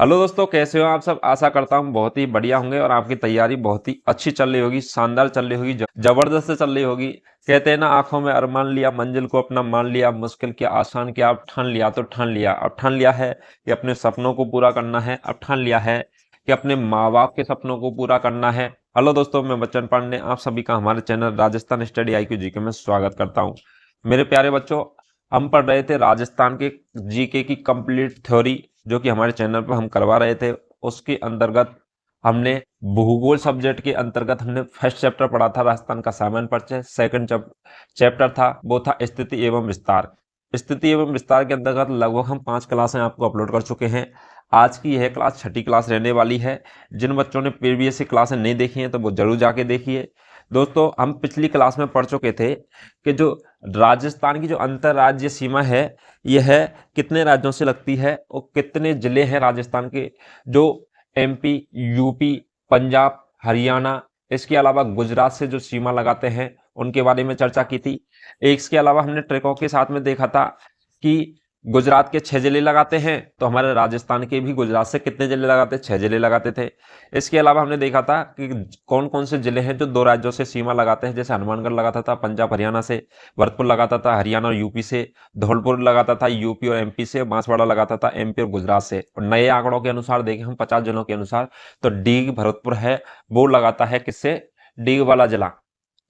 Hello दोस्तों, कैसे हो आप सब। आशा करता हूँ बहुत ही बढ़िया होंगे और आपकी तैयारी बहुत ही अच्छी चल रही होगी, शानदार चल रही होगी, जबरदस्त चल रही होगी। कहते हैं ना, आंखों में अरमान लिया, मंजिल को अपना मान लिया, मुश्किल किया आसान किया, अब ठान लिया तो ठान लिया। अब ठान लिया है कि अपने सपनों को पूरा करना है। अब ठान लिया है कि अपने माँ बाप के सपनों को पूरा करना है। हेलो दोस्तों, मैं बच्चन पांडे आप सभी का हमारे channel Rajasthan study IQ GK में स्वागत करता हूँ। मेरे प्यारे बच्चों, हम पढ़ रहे थे राजस्थान के जीके की कंप्लीट थ्योरी, जो कि हमारे चैनल पर हम करवा रहे थे। उसके अंतर्गत हमने भूगोल सब्जेक्ट के अंतर्गत हमने फर्स्ट चैप्टर पढ़ा था राजस्थान का सामान्य परिचय। सेकंड चैप्टर था वो था स्थिति एवं विस्तार। स्थिति एवं विस्तार के अंतर्गत लगभग हम 5 क्लासें आपको अपलोड कर चुके हैं। आज की यह क्लास छठी क्लास रहने वाली है। जिन बच्चों ने प्रीवियस की क्लासें नहीं देखी हैं तो वो जरूर जाके देखिए। दोस्तों, हम पिछली क्लास में पढ़ चुके थे कि जो राजस्थान की जो अंतर्राज्य सीमा है, यह कितने राज्यों से लगती है और कितने जिले हैं राजस्थान के, जो MP, UP, पंजाब, हरियाणा, इसके अलावा गुजरात से जो सीमा लगाते हैं उनके बारे में चर्चा की थी। इसके अलावा हमने ट्रेकों के साथ में देखा था कि गुजरात के 6 जिले लगाते हैं, तो हमारे राजस्थान के भी गुजरात से कितने जिले लगाते, 6 जिले लगाते थे। इसके अलावा हमने देखा था कि कौन कौन से जिले हैं जो 2 राज्यों से सीमा लगाते हैं। जैसे हनुमानगढ़ लगाता था पंजाब हरियाणा से, भरतपुर लगाता था हरियाणा और UP से, धौलपुर लगाता था UP और MP से, बांसवाड़ा लगाता था MP और गुजरात से। और नए आंकड़ों के अनुसार देखें हम 50 जिलों के अनुसार, तो डीग भरतपुर है वो लगाता है किससे, डीग वाला जिला,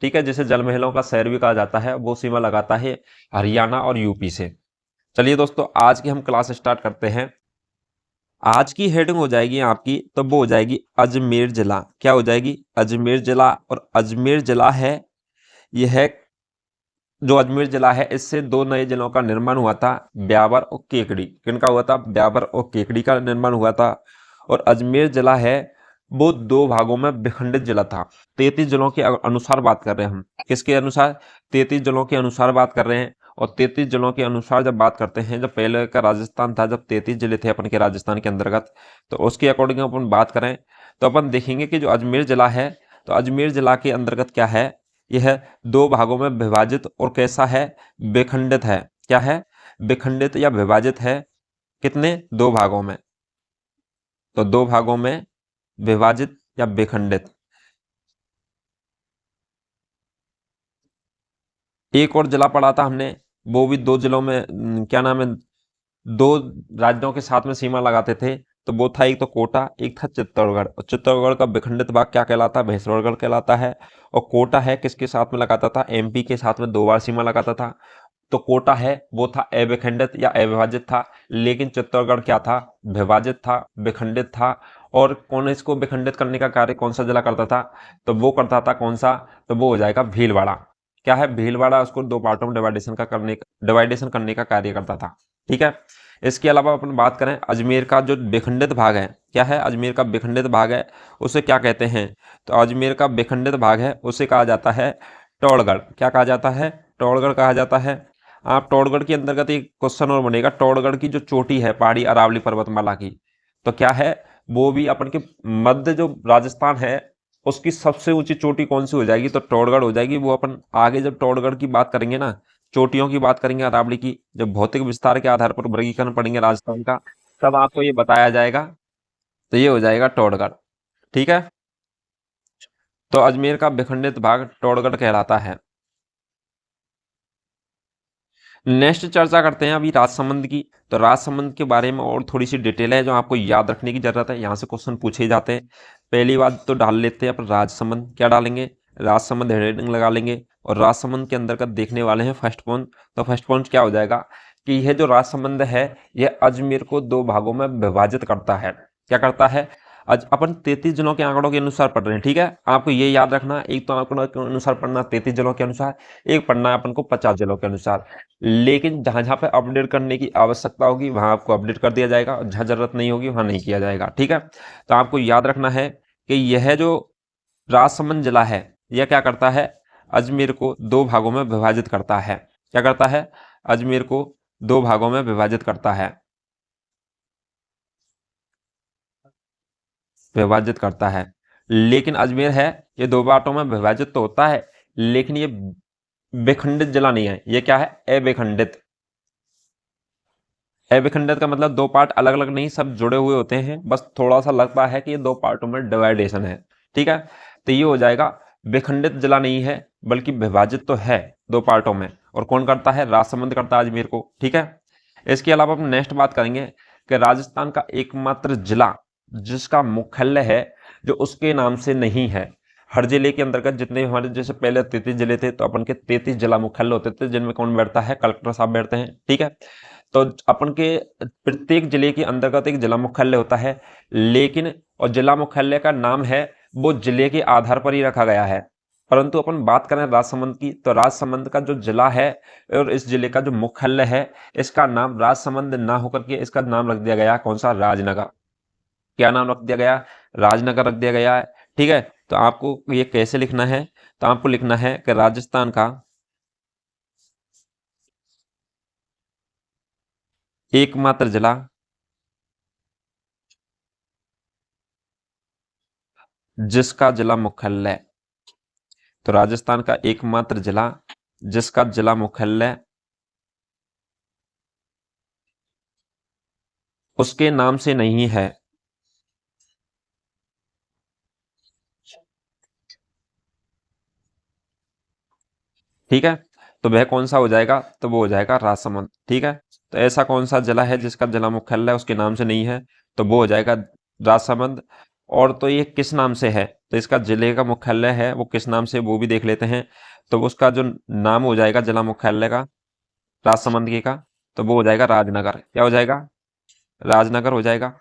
ठीक है, जिसे जल महलों का शहर भी कहा जाता है, वो सीमा लगाता है हरियाणा और UP से। चलिए दोस्तों, आज की हम क्लास स्टार्ट करते हैं। आज की हेडिंग हो जाएगी आपकी, तो वो हो जाएगी अजमेर जिला। क्या हो जाएगी, अजमेर जिला। और अजमेर जिला है, यह जो अजमेर जिला है, इससे 2 नए जिलों का निर्माण हुआ था, ब्यावर और केकड़ी। किनका हुआ था, ब्यावर और केकड़ी का निर्माण हुआ था। और अजमेर जिला है वो 2 भागों में विखंडित जिला था। 33 जिलों के अनुसार बात कर रहे हैं हम। किसके अनुसार, 33 जिलों के अनुसार बात कर रहे हैं। और 33 जिलों के अनुसार जब बात करते हैं, जब पहले का राजस्थान था, जब 33 जिले थे अपन के राजस्थान के अंतर्गत, तो उसके अकॉर्डिंग अपन बात करें तो अपन देखेंगे कि जो अजमेर जिला है, तो अजमेर जिला के अंतर्गत क्या है, यह 2 भागों में विभाजित और कैसा है, विखंडित है। क्या है, विखंडित या विभाजित है। कितने, 2 भागों में। तो 2 भागों में विभाजित या विखंडित। एक और जिला पढ़ा था हमने, वो भी 2 जिलों में क्या नाम है, 2 राज्यों के साथ में सीमा लगाते थे। तो वो था, एक तो कोटा, एक था चित्तौड़गढ़। और चित्तौड़गढ़ का विखंडित भाग क्या कहलाता है, भैंसवाड़गढ़ कहलाता है। और कोटा है किसके साथ में लगाता था, MP के साथ में 2 बार सीमा लगाता था। तो कोटा है वो था अविखंडित या अविभाजित था। लेकिन चित्तौड़गढ़ क्या था, विभाजित था, विखंडित था। और कौन इसको विखंडित करने का कार्य कौन सा जिला करता था, तो वो करता था कौन सा, तो वो हो जाएगा भीलवाड़ा। क्या है, भीलवाड़ा उसको 2 पार्टों में डिवाइडेशन करने का कार्य करता था। ठीक है। इसके अलावा अपन बात करें अजमेर का जो विखंडित भाग है, क्या है, अजमेर का विखंडित भाग है, उसे क्या कहते हैं, तो अजमेर का विखंडित भाग है उसे कहा जाता है टोड़गढ़। क्या कहा जाता है, टोड़गढ़ कहा जाता है। आप टोड़गढ़ के अंतर्गत एक क्वेश्चन और बनेगा, टोड़गढ़ की जो चोटी है पहाड़ी अरावली पर्वतमाला की, तो क्या है, वो भी अपन के मध्य जो राजस्थान है उसकी सबसे ऊंची चोटी कौन सी हो जाएगी, तो टोड़गढ़ हो जाएगी। वो अपन आगे जब टोड़गढ़ की बात करेंगे ना, चोटियों की बात करेंगे अरावली की, जब भौतिक विस्तार के आधार पर वर्गीकरण पढ़ेंगे राजस्थान का, तब आपको ये बताया जाएगा। तो ये हो जाएगा टोड़गढ़। ठीक है। तो अजमेर का विखंडित भाग टोड़गढ़ कहलाता है। नेक्स्ट चर्चा करते हैं अभी राजसमंद की। तो राजसमंद के बारे में और थोड़ी सी डिटेल है जो आपको याद रखने की जरूरत है, यहाँ से क्वेश्चन पूछे जाते हैं। पहली बात तो डाल लेते हैं अपन राजसमंद। क्या डालेंगे, राजसमंद हेडिंग लगा लेंगे। और राजसमंद के अंतर्गत देखने वाले हैं फर्स्ट पॉइंट। तो फर्स्ट पॉइंट क्या हो जाएगा कि यह जो राजसमंद है, यह अजमेर को 2 भागों में विभाजित करता है। क्या करता है, आज अपन 33 जिलों के आंकड़ों के अनुसार पढ़ रहे हैं। ठीक है, आपको ये याद रखना, एक तो आंकड़ों के अनुसार पढ़ना 33 जिलों के अनुसार, एक पढ़ना है अपन को 50 जिलों के अनुसार। लेकिन जहां जहां पे अपडेट करने की आवश्यकता होगी वहां आपको अपडेट कर दिया जाएगा, और जहां जरूरत नहीं होगी वहां नहीं किया जाएगा। ठीक है। तो आपको याद रखना है कि यह जो राजसमंद जिला है, यह क्या करता है, अजमेर को 2 भागों में विभाजित करता है। क्या करता है, अजमेर को 2 भागों में विभाजित करता है, विभाजित करता है। लेकिन अजमेर है, ये 2 पार्टों में विभाजित तो होता है, लेकिन ये विखंडित जिला नहीं है। ये क्या है, अविखंडित। अविखंडित का मतलब दो पार्ट अलग अलग नहीं, सब जुड़े हुए होते हैं, बस थोड़ा सा लगता है कि ये दो पार्टों में डिवाइडेशन है। ठीक है, तो ये हो जाएगा विखंडित जिला नहीं है बल्कि विभाजित तो है दो पार्टों में। और कौन करता है? राजसमंद करता है अजमेर को। ठीक है, इसके अलावा हम नेक्स्ट बात करेंगे कि राजस्थान का एकमात्र जिला जिसका मुख्यालय है जो उसके नाम से नहीं है। हर जिले के अंतर्गत जितने हमारे जैसे पहले 33 जिले थे तो अपन के 33 जिला मुख्यालय होते थे जिनमें कौन बैठता है? कलेक्टर साहब बैठते हैं। ठीक है, तो अपन के प्रत्येक जिले के अंतर्गत एक जिला मुख्यालय होता है, लेकिन और जिला मुख्यालय का नाम है वो जिले के आधार पर ही रखा गया है। परंतु अपन बात करें राजसमंद की, तो राजसमंद का जो जिला है और इस जिले का जो मुख्यालय है इसका नाम राजसमंद ना होकर के इसका नाम रख दिया गया कौन सा? राजनगर। क्या नाम रख दिया गया? राजनगर रख दिया गया है। ठीक है, तो आपको ये कैसे लिखना है? तो आपको लिखना है कि राजस्थान का एकमात्र जिला जिसका जिला मुख्यालय, तो राजस्थान का एकमात्र जिला जिसका जिला मुख्यालय उसके नाम से नहीं है। ठीक है, तो वह कौन सा हो जाएगा? तो वो हो जाएगा राजसमंद। ठीक है, तो ऐसा कौन सा जिला है जिसका जिला मुख्यालय उसके नाम से नहीं है? तो वो हो जाएगा राजसमंद। और तो ये किस नाम से है? तो इसका जिले का मुख्यालय है वो किस नाम से वो भी देख लेते हैं। तो उसका जो नाम हो जाएगा जिला मुख्यालय का राजसमंद के का, तो वो हो जाएगा राजनगर। क्या हो जाएगा? राजनगर हो जाएगा।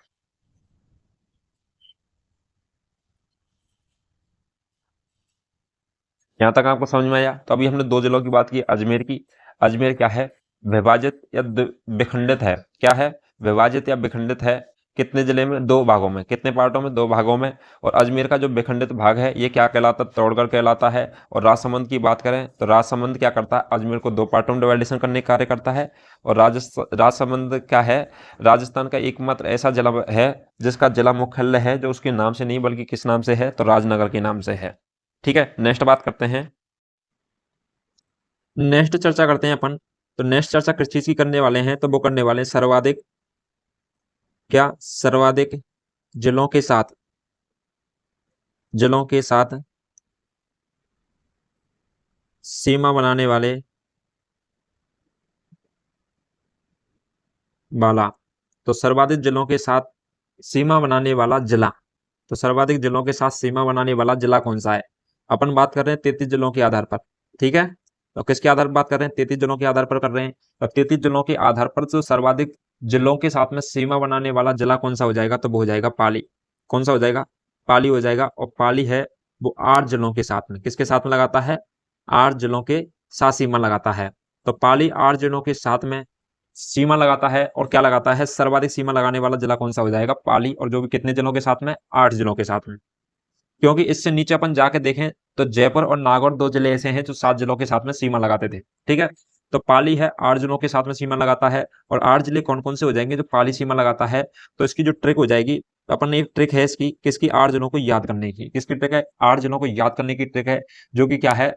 यहाँ तक आपको समझ में आया? तो अभी हमने दो जिलों की बात की, अजमेर की। अजमेर क्या है? विभाजित या विखंडित है। क्या है? विभाजित या विखंडित है। कितने जिले में? दो भागों में। कितने पार्टों में? दो भागों में। और अजमेर का जो विखंडित भाग है ये क्या कहलाता? तोड़गढ़ कहलाता है। और राजसमंद की बात करें तो राजसमंद क्या करता है? अजमेर को दो पार्टों में डिवाइडेशन करने का कार्य करता है। और राजसमंद क्या है? राजस्थान का एकमात्र ऐसा जिला है जिसका जिला मुख्यालय है जो उसके नाम से नहीं बल्कि किस नाम से है? तो राजनगर के नाम से है। ठीक है, नेक्स्ट बात करते हैं। नेक्स्ट चर्चा करते हैं अपन। तो नेक्स्ट चर्चा किस चीज की करने वाले हैं? तो वो करने वाले हैं सर्वाधिक, क्या? सर्वाधिक जिलों के साथ, जिलों के साथ सीमा बनाने वाले वाला। तो सर्वाधिक जिलों के साथ सीमा बनाने वाला जिला, तो सर्वाधिक जिलों के साथ सीमा बनाने वाला जिला कौन सा है? अपन बात कर रहे हैं 33 जिलों के आधार पर। ठीक है, तो किसके आधार पर बात कर रहे हैं? 33 जिलों के आधार पर कर रहे हैं। तो 33 जिलों के आधार पर जो सर्वाधिक जिलों के साथ में सीमा बनाने वाला जिला कौन सा हो जाएगा? तो वो हो जाएगा पाली। कौन सा हो जाएगा? पाली हो जाएगा। और पाली है वो 8 जिलों के साथ में, किसके साथ में लगाता है? 8 जिलों के साथ सीमा लगाता है। तो पाली 8 जिलों के साथ में सीमा लगाता है। और क्या लगाता है? सर्वाधिक सीमा लगाने वाला जिला कौन सा हो जाएगा? पाली। और जो भी कितने जिलों के साथ में? 8 जिलों के साथ में। क्योंकि इससे नीचे अपन जाके देखें तो जयपुर और नागौर दो जिले ऐसे हैं जो 7 जिलों के साथ में सीमा लगाते थे। ठीक है, तो पाली है 8 जिलों के साथ में सीमा लगाता है। और 8 जिले कौन कौन से हो जाएंगे जो पाली सीमा लगाता है? तो इसकी जो ट्रिक हो जाएगी, तो अपन एक ट्रिक है इसकी, किसकी? 8 जिलों को याद करने की। किसकी ट्रिक है? 8 जिलों को याद करने की ट्रिक है, जो कि क्या है?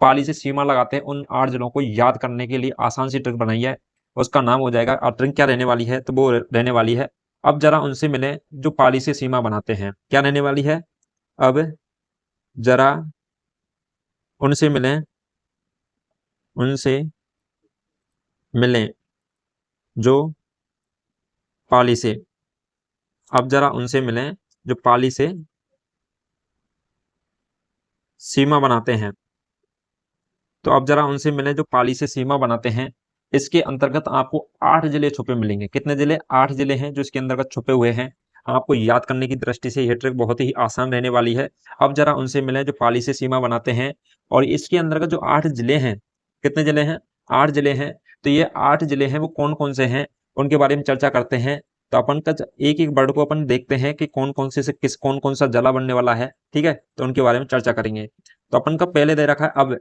पाली से सीमा लगाते हैं उन 8 जिलों को याद करने के लिए आसान सी ट्रिक बनाई है। उसका नाम हो जाएगा, और ट्रिक क्या रहने वाली है? तो वो रहने वाली है, अब जरा उनसे मिले जो पाली से सीमा बनाते हैं। क्या रहने वाली है? अब जरा उनसे मिलें, उनसे मिलें जो पाली से, अब जरा उनसे मिलें जो पाली से सीमा बनाते हैं। तो अब जरा उनसे मिलें जो पाली से सीमा बनाते हैं। इसके अंतर्गत आपको 8 जिले छुपे मिलेंगे। कितने जिले? 8 जिले हैं जो इसके अंतर्गत छुपे हुए हैं। आपको याद करने की दृष्टि से यह ट्रिक बहुत ही आसान रहने वाली है। अब जरा उनसे मिलें जो पाली से सीमा बनाते हैं। और इसके अंतर्गत जो 8 जिले हैं, कितने जिले हैं? 8 जिले हैं। तो ये 8 जिले हैं वो कौन कौन से हैं उनके बारे में चर्चा करते हैं। तो अपन का एक एक वर्ड को अपन देखते हैं कि कौन कौन से किस कौन कौन सा जिला बनने वाला है। ठीक है, तो उनके बारे में चर्चा करेंगे। तो अपन का पहले दे रखा है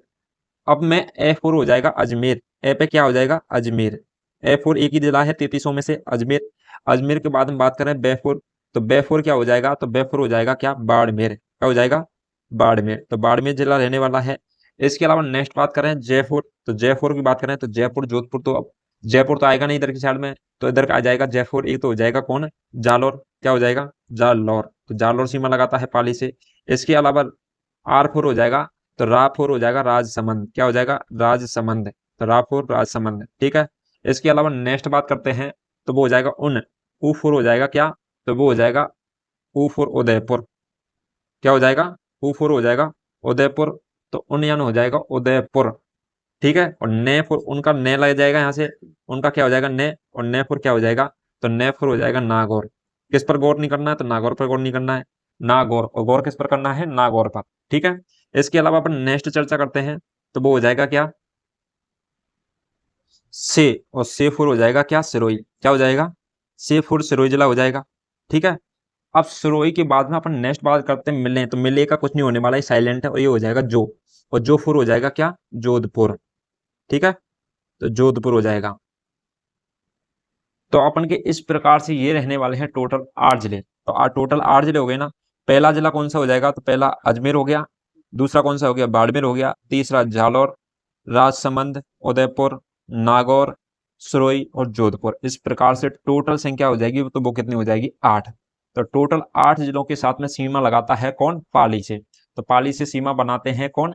अब में ए4 हो जाएगा अजमेर। ए पे क्या हो जाएगा? अजमेर। ए4 एक ही जिला है 3300 में से, अजमेर। अजमेर के बाद हम बात करें बे4, तो बे4 क्या हो जाएगा? तो बे4 हो जाएगा क्या? बाड़मेर। क्या हो जाएगा? बाड़मेर। तो बाड़मेर जिला रहने वाला है। इसके अलावा नेक्स्ट बात करें जयपुर, तो जयपुर की बात करें तो जयपुर जोधपुर तो अब जयपुर तो आएगा नहीं इधर की साइड में, तो इधर आ जाएगा जयपुर। एक तो हो जाएगा कौन, जालोर, क्या हो जाएगा जालोर, तो जालोर सीमा लगाता है पाली से। इसके अलावा R4 हो जाएगा, तो रायपुर हो जाएगा राजसमंद, क्या हो जाएगा राजसमंद, तो रायपुर राजसमंद, ठीक है। इसके अलावा नेक्स्ट बात करते हैं तो वो हो जाएगा U4 हो जाएगा क्या, तो वो हो जाएगा U4 उदयपुर, क्या हो जाएगा U4 हो जाएगा उदयपुर, तो उन्नयन हो जाएगा उदयपुर, ठीक है। और नेपुर, उनका ने लग जाएगा यहाँ से, उनका क्या हो जाएगा ने, और नेपुर क्या हो जाएगा, तो नेपुर हो जाएगा नागौर। किस पर गौर नहीं करना है, तो नागौर पर गौर नहीं करना है, नागौर, और गौर किस पर करना है, नागौर पर, ठीक है। इसके अलावा अपन नेक्स्ट चर्चा करते हैं तो वो हो जाएगा क्या, से, और सेफुर हो जाएगा क्या सिरोही, क्या हो जाएगा सेफुर सिरोही जिला हो जाएगा, ठीक है। अब सिरोही के बाद में अपन नेक्स्ट बात करते हैं मिले, तो मिले का कुछ नहीं होने वाला है, साइलेंट है, और ये हो जाएगा जो, और जोफुर हो जाएगा क्या जोधपुर, ठीक है, तो जोधपुर हो जाएगा। तो अपन के इस प्रकार से ये रहने वाले हैं टोटल 8 जिले। तो टोटल 8 जिले हो गए ना। पहला जिला कौन सा हो जाएगा, तो पहला अजमेर हो गया, दूसरा कौन सा हो गया बाड़मेर हो गया, तीसरा जालौर, राजसमंद, उदयपुर, नागौर, सिरोही और जोधपुर। इस प्रकार से टोटल संख्या हो जाएगी, तो वो कितनी हो जाएगी 8। तो टोटल 8 जिलों के साथ में सीमा लगाता है कौन, पाली से। तो पाली से सीमा बनाते हैं कौन,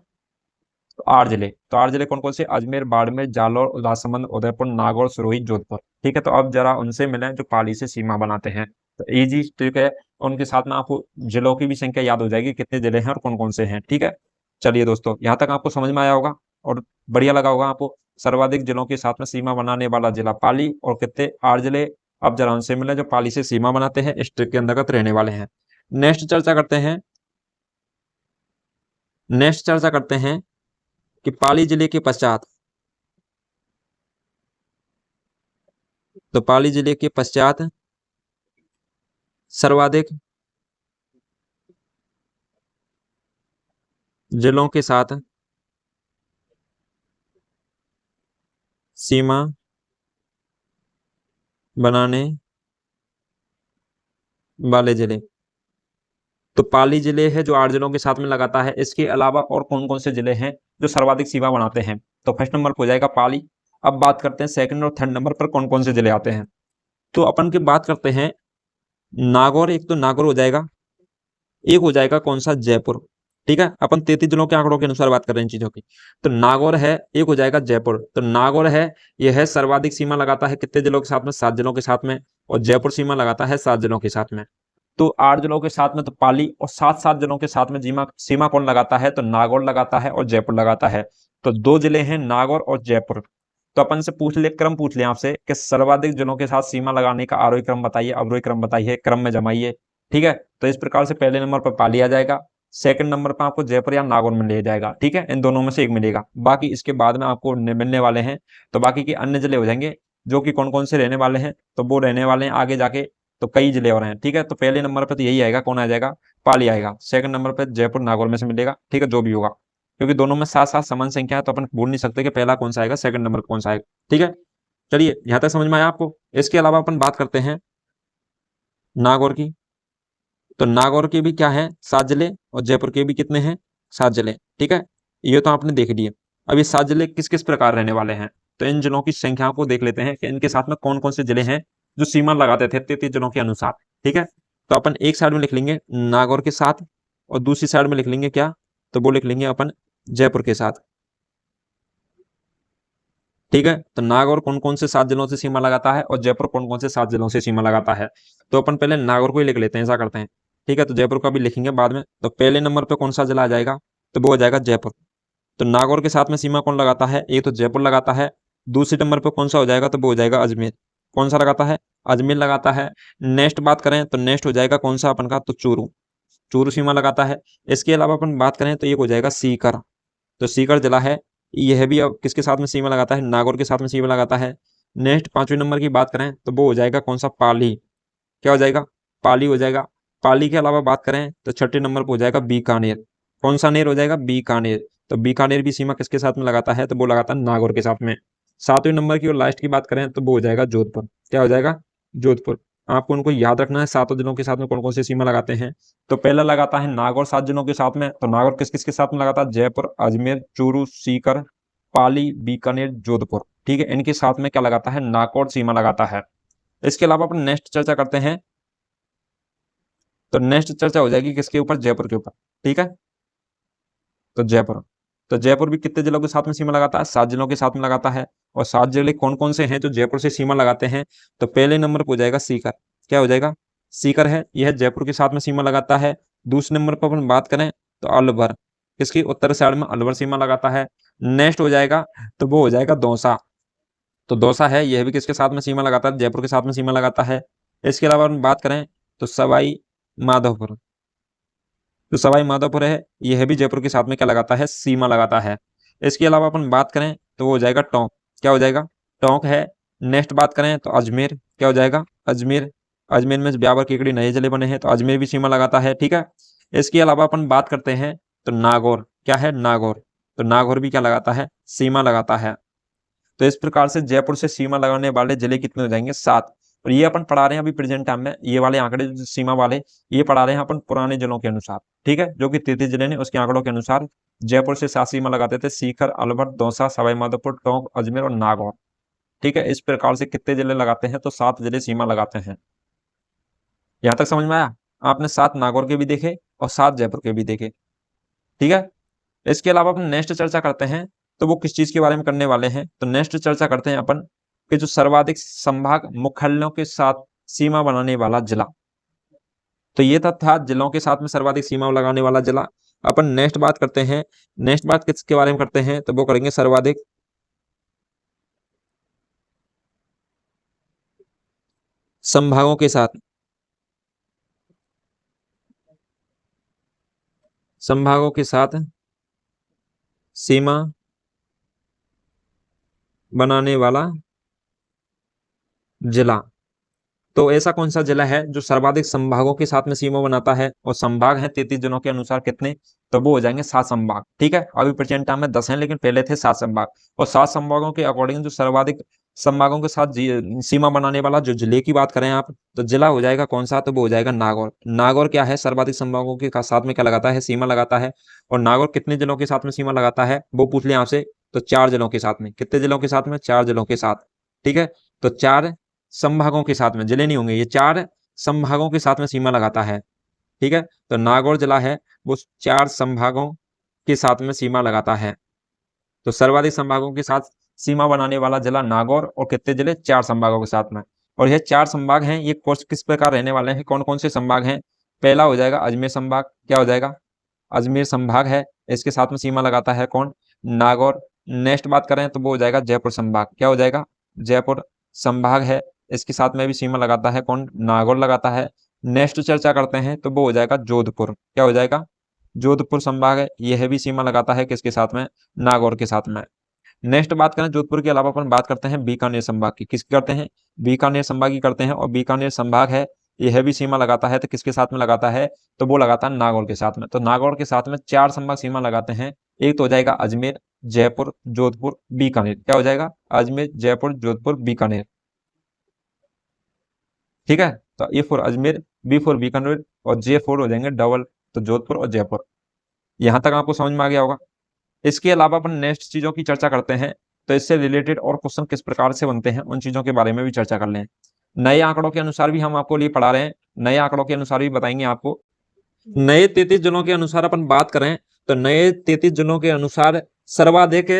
तो 8 जिले। तो 8 जिले कौन कौन से, अजमेर, बाड़मेर, जालौर, राजसमंद, उदयपुर, नागौर, सिरोही, जोधपुर, ठीक है। तो अब जरा उनसे मिलें जो पाली से सीमा बनाते हैं, तो इजी ठीक है। उनके साथ में आपको जिलों की भी संख्या याद हो जाएगी, कितने जिले हैं और कौन कौन से हैं, ठीक है। चलिए दोस्तों, यहाँ तक आपको समझ में आया होगा और बढ़िया लगा होगा आपको। सर्वाधिक जिलों के साथ में सीमा बनाने वाला जिला पाली, और कितने 8 जिले। अब जरा उनसे मिले जो पाली से सीमा बनाते हैं, इस ट्रिक के अंतर्गत रहने वाले हैं। नेक्स्ट चर्चा करते हैं, नेक्स्ट चर्चा करते हैं कि पाली जिले के पश्चात, तो पाली जिले के पश्चात सर्वाधिक जिलों के साथ सीमा बनाने वाले जिले, तो पाली जिले है जो 8 जिलों के साथ में लगाता है। इसके अलावा और कौन कौन से जिले हैं जो सर्वाधिक सीमा बनाते हैं, तो फर्स्ट नंबर पर हो जाएगा पाली। अब बात करते हैं सेकंड और थर्ड नंबर पर कौन कौन से जिले आते हैं। तो अपन की बात करते हैं नागौर, एक तो नागौर हो जाएगा, एक हो जाएगा कौन सा जयपुर, ठीक है। अपन 33 जिलों के आंकड़ों के अनुसार बात कर रहे हैं इन चीजों की। तो नागौर है, एक हो जाएगा जयपुर, तो नागौर है, यह है सर्वाधिक सीमा लगाता है कितने जिलों के साथ में, 7 जिलों के साथ में, और जयपुर सीमा लगाता है 7 जिलों के साथ में। तो 8 जिलों के साथ में तो पाली, और 7 जिलों के साथ में सीमा कौन लगाता है, तो नागौर लगाता है और जयपुर लगाता है। तो 2 जिले हैं नागौर और जयपुर। तो अपन से पूछ ले, क्रम पूछ ले आपसे कि सर्वाधिक जिलों के साथ सीमा लगाने का आरोही क्रम बताइए, अवरोही क्रम बताइए, क्रम में जमाइए, ठीक है। तो इस प्रकार से पहले नंबर पर पाली आ जाएगा, सेकंड नंबर पर आपको जयपुर या नागौर में ले जाएगा, ठीक है। इन दोनों में से एक मिलेगा, बाकी इसके बाद में आपको मिलने वाले हैं। तो बाकी के अन्य जिले हो जाएंगे जो कि कौन कौन से रहने वाले हैं, तो वो रहने वाले हैं आगे जाके, तो कई जिले और हैं, ठीक है। तो पहले नंबर पर तो यही आएगा, कौन आ जाएगा पाली आएगा, सेकंड नंबर पर जयपुर नागौर में से मिलेगा, ठीक है, जो भी होगा, क्योंकि दोनों में साथ साथ समान संख्या है, तो अपन बोल नहीं सकते कि पहला कौन सा आएगा सेकंड नंबर कौन सा आएगा, ठीक है। चलिए यहाँ तक समझ में आया आपको। इसके अलावा अपन बात करते हैं नागौर की। तो नागौर के भी क्या है 7 जिले, और जयपुर के भी कितने हैं 7 जिले, ठीक है। ये तो आपने देख लिए। अब ये 7 जिले किस किस प्रकार रहने वाले हैं, तो इन जिलों की संख्या को देख लेते हैं कि इनके साथ में कौन कौन से जिले हैं जो सीमा लगाते थे 33 जिलों के अनुसार, ठीक है। तो अपन एक साइड में लिख लेंगे नागौर के साथ, और दूसरी साइड में लिख लेंगे क्या, तो वो लिख लेंगे अपन जयपुर के साथ, ठीक है। तो नागौर कौन कौन से 7 जिलों से सीमा लगाता है, और जयपुर कौन कौन से 7 जिलों से सीमा लगाता है। तो अपन पहले नागौर को ही लिख लेते हैं, ऐसा करते हैं, ठीक है। तो जयपुर का भी लिखेंगे बाद में। तो पहले नंबर पे कौन सा जिला आ जाएगा, तो वो हो जाएगा जयपुर। तो नागौर के साथ में सीमा कौन लगाता है, एक तो जयपुर लगाता है। दूसरे नंबर पे कौन सा हो जाएगा, तो वो हो जाएगा अजमेर। कौन सा लगाता है, अजमेर लगाता है। नेक्स्ट बात करें तो नेक्स्ट हो जाएगा कौन सा अपन का, तो चूरू, चूरू सीमा लगाता है। इसके अलावा अपन बात करें तो एक हो जाएगा सीकर, तो सीकर जिला है, यह भी अब किसके साथ में सीमा लगाता है, नागौर के साथ में सीमा लगाता है। नेक्स्ट 5वें नंबर की बात करें तो वो हो जाएगा कौन सा, पाली, क्या हो जाएगा पाली हो जाएगा। पाली के अलावा बात करें तो 6ठे नंबर पर हो जाएगा बीकानेर। कौन सा नेर हो जाएगा, बीकानेर। तो बीकानेर भी सीमा किसके साथ में लगाता है, तो वो लगाता है नागौर के साथ में। 7वें नंबर की और लास्ट की बात करें तो वो हो जाएगा जोधपुर, क्या हो जाएगा जोधपुर। आपको उनको याद रखना है, 7 जिलों के साथ में कौन कौन सी सीमा लगाते हैं। तो पहला लगाता है नागौर 7 जिलों के साथ में, तो नागौर किस किस के साथ में लगाता है, जयपुर, अजमेर, चूरू, सीकर, पाली, बीकानेर, जोधपुर, ठीक है, इनके साथ में क्या लगाता है, नागौर सीमा लगाता है। इसके अलावा अपन नेक्स्ट चर्चा करते हैं, तो नेक्स्ट चर्चा हो जाएगी किसके ऊपर, जयपुर के ऊपर। ठीक है, तो जयपुर, तो जयपुर भी कितने जिलों के साथ में सीमा लगाता है, 7 जिलों के साथ में लगाता है। और 7 जिले कौन कौन से हैं जो जयपुर से सीमा लगाते हैं, तो पहले नंबर पर हो जाएगा सीकर। क्या हो जाएगा, सीकर है, यह जयपुर के साथ में सीमा लगाता है। दूसरे नंबर पर अपन बात करें तो अलवर, इसकी उत्तर साइड में अलवर सीमा लगाता है। नेक्स्ट हो जाएगा तो वो हो जाएगा दौसा, तो दौसा है, यह भी किसके साथ में सीमा लगाता है, जयपुर के साथ में सीमा लगाता है। इसके अलावा हम बात करें तो सवाई माधोपुर, तो सवाई माधोपुर है, यह भी जयपुर के साथ में क्या लगाता है, सीमा लगाता है। इसके अलावा अपन बात करें तो वो हो जाएगा टोंक, क्या हो जाएगा, टोंक है। नेक्स्ट बात करें तो अजमेर, क्या हो जाएगा, अजमेर, अजमेर में ब्यावर केकड़ी नए जिले बने हैं, तो अजमेर भी सीमा लगाता है। ठीक है, इसके अलावा अपन बात करते हैं तो नागौर, क्या है, नागौर, तो नागौर भी क्या लगाता है, सीमा लगाता है। तो इस प्रकार से जयपुर से सीमा लगाने वाले जिले कितने हो जाएंगे, 7। और ये अपन पढ़ा रहे हैं अभी प्रेजेंट टाइम में, ये वाले आंकड़े जो सीमा वाले ये पढ़ा रहे हैं अपन पुराने जिलों के अनुसार। ठीक है, जो कि 33 जिले ने उसके आंकड़ों के अनुसार जयपुर से 7 सीमा लगाते थे, सीकर, अलवर, दौसा, सवाई माधोपुर, टोंक, अजमेर और नागौर। ठीक है, इस प्रकार से कितने जिले लगाते हैं, तो 7 जिले सीमा लगाते हैं। यहां तक समझ में आया, आपने 7 नागौर के भी देखे और 7 जयपुर के भी देखे। ठीक है, इसके अलावा अपन नेक्स्ट चर्चा करते हैं तो वो किस चीज के बारे में करने वाले हैं, तो नेक्स्ट चर्चा करते हैं अपन कि जो सर्वाधिक संभाग मुख्यालयों के साथ सीमा बनाने वाला जिला। तो ये था जिलों के साथ में सर्वाधिक सीमा लगाने वाला जिला। अपन नेक्स्ट बात करते हैं, नेक्स्ट बात किसके बारे में करते हैं, तो वो करेंगे सर्वाधिक संभागों के साथ, संभागों के साथ सीमा बनाने वाला जिला। तो ऐसा कौन सा जिला है जो सर्वाधिक संभागों के साथ में सीमा बनाता है, और संभाग है 33 जिलों के अनुसार कितने, तो वो हो जाएंगे 7 संभाग। ठीक है, अभी प्रेजेंट टाइम में 10 हैं, लेकिन पहले थे 7 संभाग। और 7 संभागों के अकॉर्डिंग जो सर्वाधिक संभागों के साथ सीमा बनाने वाला जो जिले की बात करें आप, तो जिला हो जाएगा कौन सा, तो वो हो जाएगा नागौर। नागौर क्या है, सर्वाधिक संभागों के साथ में क्या लगाता है, सीमा लगाता है। और नागौर कितने जिलों के साथ में सीमा लगाता है, वो पूछ लिया आपसे, तो 4 जिलों के साथ में, कितने जिलों के साथ में, 4 जिलों के साथ। ठीक है, तो 4 संभागों के साथ में, जिले नहीं होंगे, ये 4 संभागों के साथ में सीमा लगाता है। ठीक है, तो नागौर जिला है वो 4 संभागों के साथ में सीमा लगाता है। तो सर्वाधिक संभागों के साथ सीमा बनाने वाला जिला नागौर, और कितने जिले, 4 संभागों के साथ में। और यह 4 संभाग हैं, ये कोर्स किस प्रकार रहने वाले हैं, कौन कौन से संभाग हैं। पहला हो जाएगा अजमेर संभाग, क्या हो जाएगा, अजमेर संभाग है, इसके साथ में सीमा लगाता है कौन, नागौर। नेक्स्ट बात करें तो वो हो जाएगा जयपुर संभाग, क्या हो जाएगा, जयपुर संभाग है, इसके साथ में भी सीमा लगाता है कौन, नागौर लगाता है। नेक्स्ट चर्चा करते हैं तो वो हो जाएगा जोधपुर, क्या हो जाएगा, जोधपुर संभाग है, यह भी सीमा लगाता है किसके साथ में, नागौर के साथ में। नेक्स्ट बात करें जोधपुर के अलावा अपन बात करते हैं बीकानेर संभाग की, किसकी करते हैं, बीकानेर संभाग की करते हैं। और बीकानेर संभाग है, यह भी सीमा लगाता है, तो किसके साथ में लगाता है, तो वो लगाता है नागौर के साथ में। तो नागौर के साथ में 4 संभाग सीमा लगाते हैं। एक तो हो जाएगा अजमेर, जयपुर, जोधपुर, बीकानेर, क्या हो जाएगा, अजमेर, जयपुर, जोधपुर, बीकानेर। ठीक है, तो A for Ajmer, B for Bikaner और जे फॉर हो जाएंगे डबल, तो जोधपुर और जयपुर। यहां तक आपको समझ में आ गया होगा। इसके अलावा अपन नेक्स्ट चीजों की चर्चा करते हैं, तो इससे रिलेटेड और क्वेश्चन किस प्रकार से बनते हैं उन चीजों के बारे में भी चर्चा कर लें। नए आंकड़ों के अनुसार भी हम आपको लिए पढ़ा रहे हैं, नए आंकड़ों के अनुसार भी बताएंगे आपको। नए 33 जिलों के अनुसार अपन बात करें तो नए 33 जिलों के अनुसार सर्वाधिक,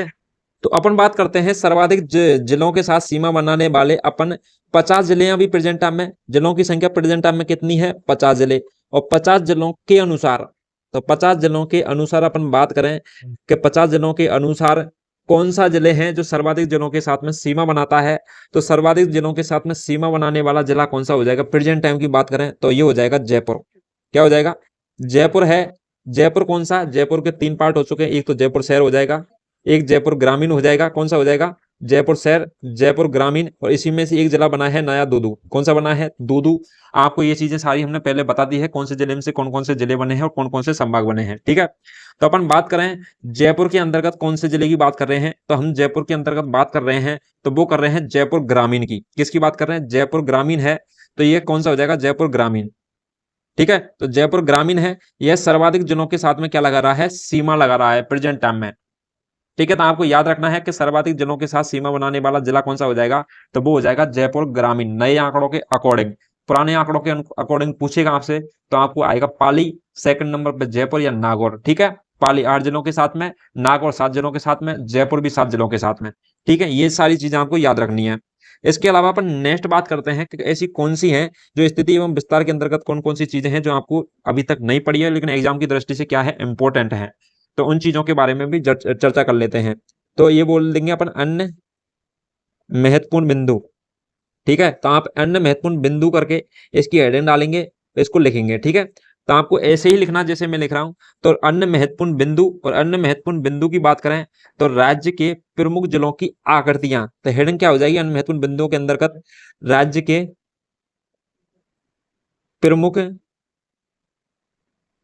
तो अपन बात करते हैं सर्वाधिक जिलों के साथ सीमा बनाने वाले अपन 50 जिले अभी प्रेजेंट टाइम में, जिलों की संख्या प्रेजेंट टाइम में कितनी है, 50 जिले। और 50 जिलों के अनुसार, तो 50 जिलों के अनुसार अपन बात करें कि 50 जिलों के अनुसार कौन सा जिले हैं जो सर्वाधिक जिलों के साथ में सीमा बनाता है, तो सर्वाधिक जिलों के साथ में सीमा बनाने वाला जिला कौन सा हो जाएगा, प्रेजेंट टाइम की बात करें तो ये हो जाएगा जयपुर। क्या हो जाएगा, जयपुर है। जयपुर कौन सा, जयपुर के 3 पार्ट हो चुके हैं, एक तो जयपुर शहर हो जाएगा, एक जयपुर ग्रामीण हो जाएगा, कौन सा हो जाएगा, जयपुर शहर, जयपुर ग्रामीण, और इसी में से एक जिला बना है नया दूदू, कौन सा बना है, दूदू। आपको ये चीजें सारी हमने पहले बता दी है, कौन से जिले में से कौन कौन से जिले बने हैं और कौन कौन से संभाग बने हैं। ठीक है, तो अपन बात करें जयपुर के अंतर्गत कौन से जिले की बात कर रहे हैं, तो हम जयपुर के अंतर्गत बात कर रहे हैं, तो वो कर रहे हैं जयपुर ग्रामीण की। किसकी बात कर रहे हैं, जयपुर ग्रामीण है, तो ये कौन सा हो जाएगा, जयपुर ग्रामीण। ठीक है, तो जयपुर ग्रामीण है, यह सर्वाधिक जिलों के साथ में क्या लगा रहा है, सीमा लगा रहा है प्रेजेंट टाइम में। ठीक है, तो आपको याद रखना है कि सर्वाधिक जिलों के साथ सीमा बनाने वाला जिला कौन सा हो जाएगा, तो वो हो जाएगा जयपुर ग्रामीण। नए आंकड़ों के अकॉर्डिंग, पुराने आंकड़ों के अकॉर्डिंग पूछेगा आपसे तो आपको आएगा पाली, सेकंड नंबर पे जयपुर या नागौर। ठीक है, पाली 8 जिलों के साथ में, नागौर 7 जिलों के साथ में, जयपुर भी 7 जिलों के साथ में। ठीक है, ये सारी चीजें आपको याद रखनी है। इसके अलावा अपन नेक्स्ट बात करते हैं कि ऐसी कौन सी है जो स्थिति एवं विस्तार के अंतर्गत कौन कौन सी चीजें हैं जो आपको अभी तक नहीं पड़ी है लेकिन एग्जाम की दृष्टि से क्या है, इंपॉर्टेंट है। तो उन चीजों के बारे में भी चर्चा कर लेते हैं। तो ये बोल देंगे अपन अन्य महत्वपूर्ण बिंदु। ठीक है, तो आप अन्य महत्वपूर्ण बिंदु करके इसकी हेडिंग डालेंगे, इसको लिखेंगे। ठीक है, तो आपको ऐसे ही लिखना जैसे मैं लिख रहा हूं। तो अन्य महत्वपूर्ण बिंदु, और अन्य महत्वपूर्ण बिंदु की बात करें तो राज्य के प्रमुख जिलों की आकृतियां, तो हेडिंग क्या हो जाएगी अन्य महत्वपूर्ण बिंदुओं के अंतर्गत राज्य के प्रमुख